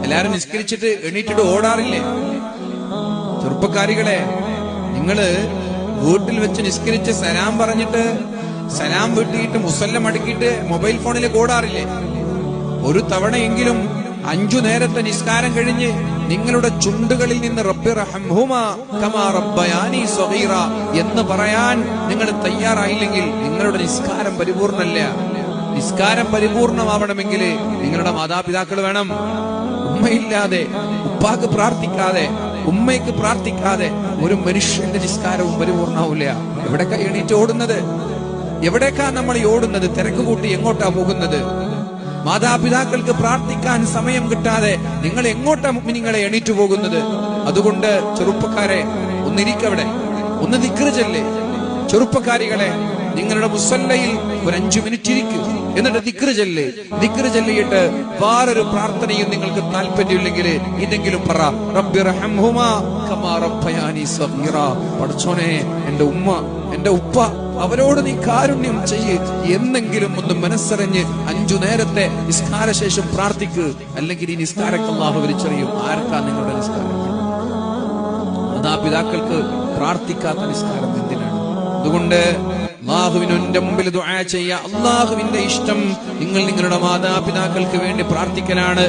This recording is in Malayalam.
എല്ലാരും നിസ്കരിച്ചിട്ട് എണീറ്റിട്ട് ഓടാറില്ലേ? ചെറുപ്പക്കാരികളെ, നിങ്ങള് വീട്ടിൽ വെച്ച് നിസ്കരിച്ച് സലാം പറഞ്ഞിട്ട് സലാം വീട്ടിയിട്ട് മുസല്ല മടക്കിയിട്ട് മൊബൈൽ ഫോണിലേക്ക് ഓടാറില്ലേ? ഒരു തവണയെങ്കിലും 5 നേരത്തെ നിസ്കാരം കഴിഞ്ഞ് നിങ്ങളുടെ ചുണ്ടുകളിൽ നിന്ന് റബ്ബി റഹംഹുമാ കമാ റബ്ബയാനി സഗീറ എന്ന് പറയാൻ നിങ്ങൾ തയ്യാറായില്ലെങ്കിൽ നിങ്ങളുടെ നിസ്കാരം പരിപൂർണ്ണല്ല. നിസ്കാരം പരിപൂർണമാവണമെങ്കിൽ നിങ്ങളുടെ മാതാപിതാക്കൾ വേണം. ഉമ്മയില്ലാതെ, ഉപ്പാക്ക് പ്രാർത്ഥിക്കാതെ, ഉമ്മയ്ക്ക് പ്രാർത്ഥിക്കാതെ ഒരു മനുഷ്യന്റെ നിസ്കാരവും പരിപൂർണ്ണാവില്ല. എവിടേക്കാ എണീറ്റ് ഓടുന്നത്? എവിടേക്കാ നമ്മൾ ഓടുന്നത്? തിരക്ക് കൂട്ടി എങ്ങോട്ടാ പോകുന്നത്? മാതാപിതാക്കൾക്ക് പ്രാർത്ഥിക്കാൻ സമയം കിട്ടാതെ നിങ്ങൾ എങ്ങോട്ടാ മുഅ്മിനീങ്ങളെ എണീറ്റു പോകുന്നത്? അതുകൊണ്ട് ചെറുപ്പക്കാരെ, ഒന്നിരിക്കവിടെ, ഒന്ന് ദിക്ർ ചൊല്ല്. ചെറുപ്പക്കാരികളെ, നിങ്ങളുടെ മുസല്ലയിൽ ഒരു 5 മിനിറ്റ് ഇരിക്കും, എന്നിട്ട് ദിക്ർ ചൊല്ല്. ദിക്ർ ചൊല്ലിയിട്ട് വേറൊരു പ്രാർത്ഥനയും നിങ്ങൾക്ക് താല്പര്യമില്ലെങ്കിൽ ഇതെങ്കിലും പറ, റബ്ബി റഹംഹുമാ കമാ റബ്ബയാനി സഗീറ. പടച്ചോനെ, എന്റെ ഉമ്മ, എന്റെ ഉപ്പ, അവരോട് നീ കാരുണ്യം ചെയ്യ് എന്നെങ്കിലും ഒന്ന് മനസ്സറിഞ്ഞ് 5 നേരത്തെ നിസ്കാരശേഷം പ്രാർത്ഥിക്ക്. അല്ലെങ്കിൽ ഈ നിസ്കാരക്ക് അല്ലാഹു വലിച്ചെറിയും. ആർക്കാ നിങ്ങളുടെ നിസ്കാരം? മാതാപിതാക്കൾക്ക് പ്രാർത്ഥിക്കാത്ത നിസ്കാരം എന്തിനാണ്? അതുകൊണ്ട് അല്ലാഹുവിന്റെ മുമ്പിൽ ദുആ ചെയ്യുക. അല്ലാഹുവിന്റെ ഇഷ്ടം നിങ്ങൾ നിങ്ങളുടെ മാതാപിതാക്കൾക്ക് വേണ്ടി പ്രാർത്ഥിക്കലാണ്.